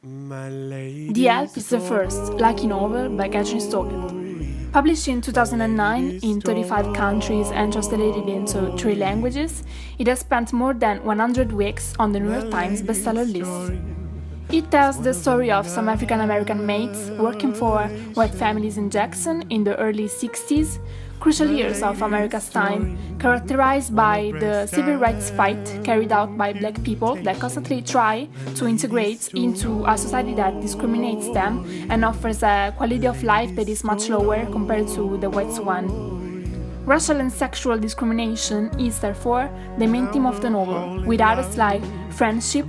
The Help is the first lucky novel by Catherine Stockett. Published in 2009 in 35 countries and translated into 3 languages, it has spent more than 100 weeks on the New York Times bestseller list. It tells the story of some African-American mates working for white families in Jackson in the early 60s, crucial years of America's time, characterized by the civil rights fight carried out by black people that constantly try to integrate into a society that discriminates them and offers a quality of life that is much lower compared to the white one. Racial and sexual discrimination is therefore the main theme of the novel, with others like friendship,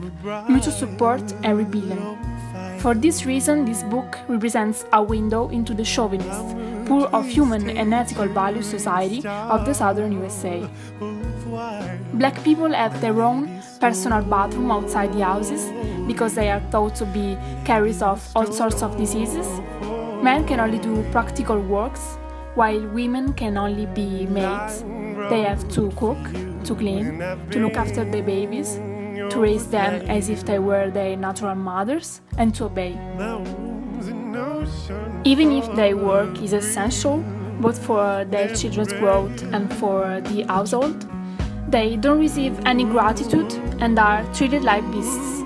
mutual support, and rebellion. For this reason, this book represents a window into the chauvinist, poor of human and ethical values society of the southern USA. Black people have their own personal bathroom outside the houses because they are thought to be carriers of all sorts of diseases. Men can only do practical works, while women can only be maids. They have to cook, to clean, to look after their babies, to raise them as if they were their natural mothers, and to obey. Even if their work is essential, both for their children's growth and for the household, they don't receive any gratitude and are treated like beasts.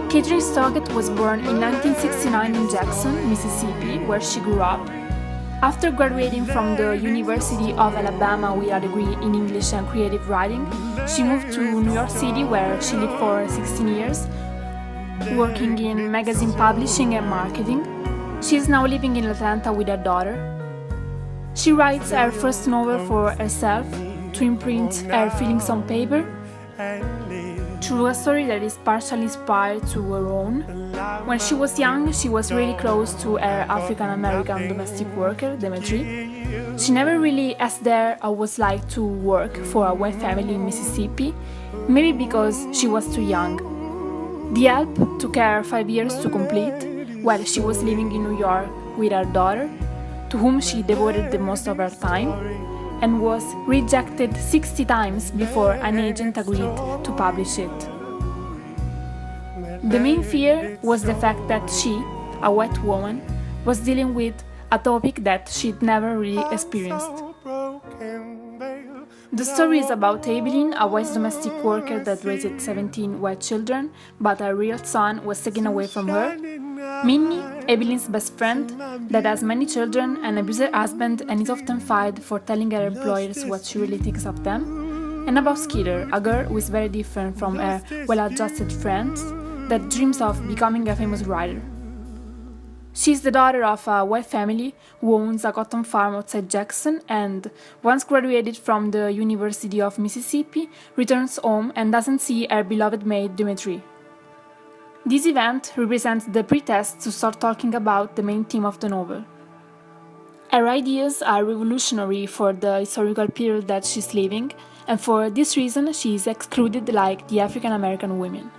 Catherine Stockett was born in 1969 in Jackson, Mississippi, where she grew up. After graduating from the University of Alabama with a degree in English and creative writing, she moved to New York City, where she lived for 16 years, working in magazine publishing and marketing. She is now living in Atlanta with her daughter. She writes her first novel for herself to imprint her feelings on paper, through a story that is partially inspired to her own. When she was young, she was really close to her African-American domestic worker, Demetri. She never really asked her how it was like to work for a white family in Mississippi, maybe because she was too young. The Help took her 5 years to complete, while she was living in New York with her daughter, to whom she devoted the most of her time, and was rejected 60 times before an agent agreed to publish it. The main fear was the fact that she, a white woman, was dealing with a topic that she'd never really experienced. The story is about Evelyn, a white domestic worker that raised 17 white children, but her real son was taken away from her. Minnie, Evelyn's best friend, that has many children, an abusive husband and is often fired for telling her employers what she really thinks of them. And about Skeeter, a girl who is very different from her well-adjusted friends, that dreams of becoming a famous writer. She is the daughter of a white family who owns a cotton farm outside Jackson and, once graduated from the University of Mississippi, returns home and doesn't see her beloved maid Demetri. This event represents the pretext to start talking about the main theme of the novel. Her ideas are revolutionary for the historical period that she's living, and for this reason she is excluded like the African-American women.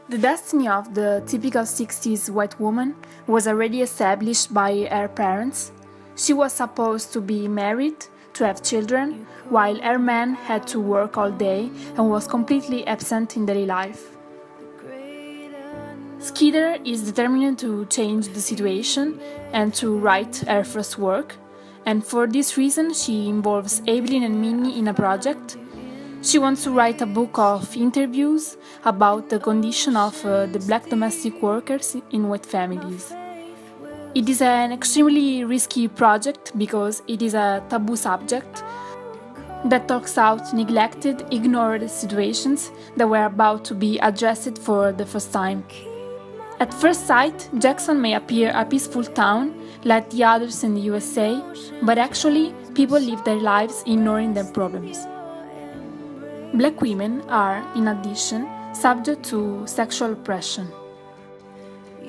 The destiny of the typical 60s white woman was already established by her parents. She was supposed to be married, to have children, while her man had to work all day and was completely absent in daily life. Skeeter is determined to change the situation and to write her first work, and for this reason she involves Evelyn and Minnie in a project. She wants to write a book of interviews about the condition of the black domestic workers in white families. It is an extremely risky project because it is a taboo subject that talks out neglected, ignored situations that were about to be addressed for the first time. At first sight, Jackson may appear a peaceful town like the others in the USA, but actually people live their lives ignoring their problems. Black women are, in addition, subject to sexual oppression.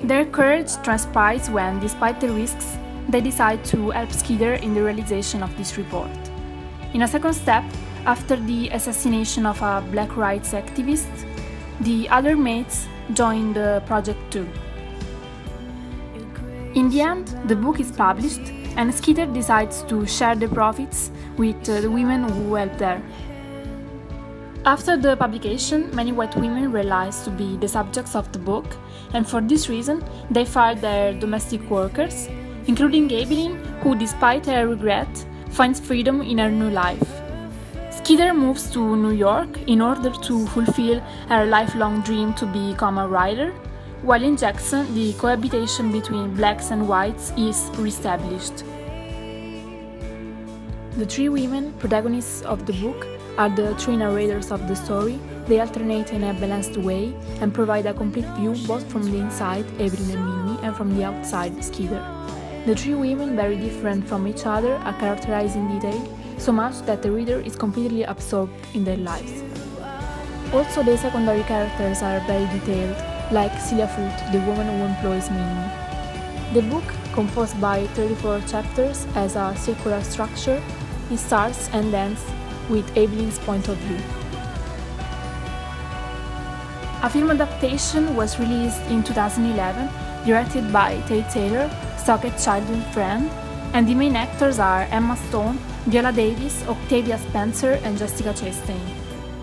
Their courage transpires when, despite the risks, they decide to help Skeeter in the realization of this report. In a second step, after the assassination of a black rights activist, the other mates join the project too. In the end, the book is published, and Skeeter decides to share the profits with the women who helped her. After the publication, many white women realized to be the subjects of the book, and for this reason, they fired their domestic workers, including Evelyn, who, despite her regret, finds freedom in her new life. Skeeter moves to New York in order to fulfill her lifelong dream to become a writer, while in Jackson, the cohabitation between blacks and whites is reestablished. The three women, protagonists of the book, are the three narrators of the story. They alternate in a balanced way and provide a complete view both from the inside, Evelyn and Minnie, and from the outside, Skeeter. The three women, very different from each other, are characterized in detail, so much that the reader is completely absorbed in their lives. Also, the secondary characters are very detailed, like Celia Foot, the woman who employs Minnie. The book, composed by 34 chapters, has a circular structure. It starts and ends with Evelyn's point of view. A film adaptation was released in 2011, directed by Terry Taylor, Stockett's childhood friend, and the main actors are Emma Stone, Viola Davis, Octavia Spencer, and Jessica Chastain.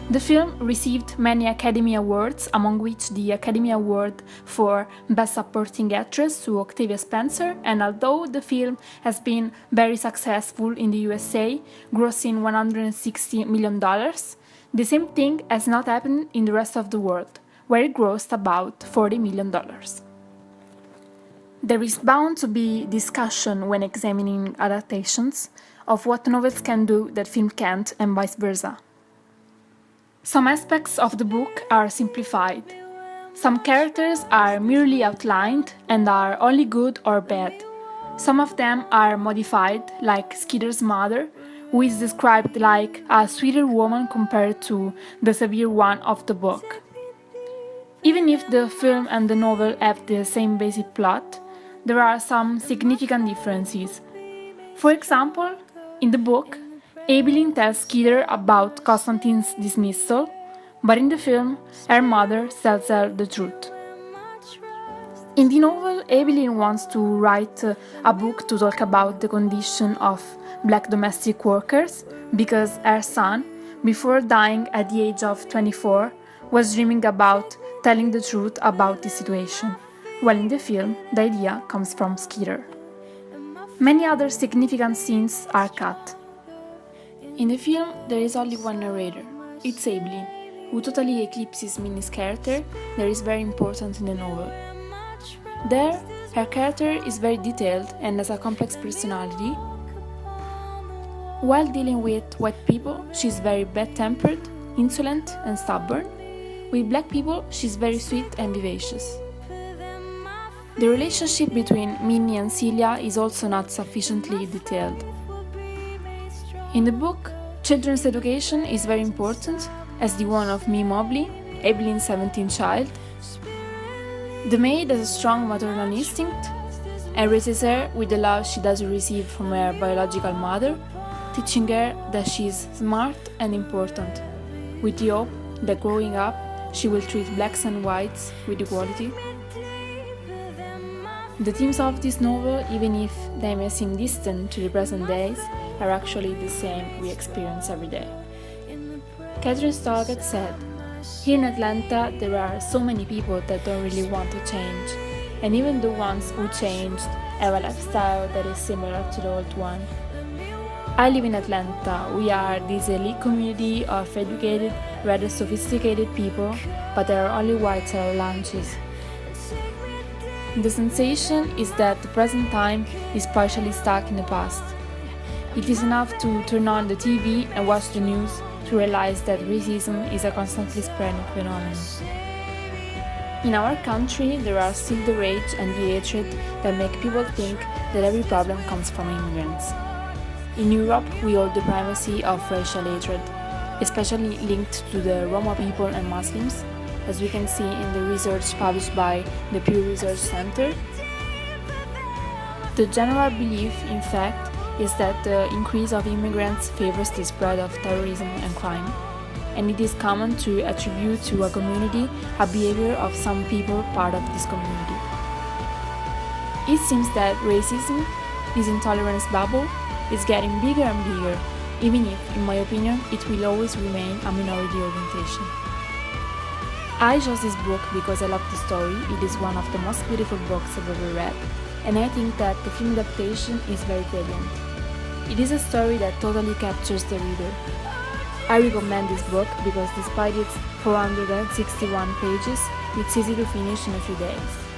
The film received many Academy Awards, among which the Academy Award for Best Supporting Actress to Octavia Spencer, and although the film has been very successful in the USA, grossing $160 million, the same thing has not happened in the rest of the world, where it grossed about $40 million. There is bound to be discussion when examining adaptations of what novels can do that film can't, and vice versa. Some aspects of the book are simplified. Some characters are merely outlined and are only good or bad. Some of them are modified, like Skeeter's mother, who is described like a sweeter woman compared to the severe one of the book. Even if the film and the novel have the same basic plot, there are some significant differences. For example, in the book, Evelyn tells Skeeter about Constantine's dismissal, but in the film, her mother tells her the truth. In the novel, Evelyn wants to write a book to talk about the condition of black domestic workers because her son, before dying at the age of 24, was dreaming about telling the truth about the situation, while in the film, the idea comes from Skeeter. Many other significant scenes are cut. In the film, there is only one narrator. It's Evelyn, who totally eclipses Minnie's character that is very important in the novel. There, her character is very detailed and has a complex personality. While dealing with white people, she's very bad-tempered, insolent, and stubborn. With black people, she's very sweet and vivacious. The relationship between Minnie and Celia is also not sufficiently detailed. In the book, children's education is very important, as the one of Mee Mobley, Evelyn's 17th child. The maid has a strong maternal instinct and raises her with the love she does receive from her biological mother, teaching her that she is smart and important, with the hope that growing up she will treat blacks and whites with equality. The themes of this novel, even if they may seem distant to the present days, are actually the same we experience every day. Catherine Stockett said, "Here in Atlanta there are so many people that don't really want to change, and even the ones who changed have a lifestyle that is similar to the old one. I live in Atlanta. We are this elite community of educated, rather sophisticated people, but there are only whites at our lunches. The sensation is that the present time is partially stuck in the past. It is enough to turn on the TV and watch the news to realize that racism is a constantly spreading phenomenon. In our country, there are still the rage and the hatred that make people think that every problem comes from immigrants. In Europe, we hold the primacy of racial hatred, especially linked to the Roma people and Muslims, as we can see in the research published by the Pew Research Center. The general belief, in fact, is that the increase of immigrants favors the spread of terrorism and crime, and it is common to attribute to a community a behavior of some people part of this community. It seems that racism, this intolerance bubble, is getting bigger and bigger, even if, in my opinion, it will always remain a minority orientation. I chose this book because I love the story. It is one of the most beautiful books I've ever read, and I think that the film adaptation is very brilliant. It is a story that totally captures the reader. I recommend this book because despite its 461 pages, it's easy to finish in a few days.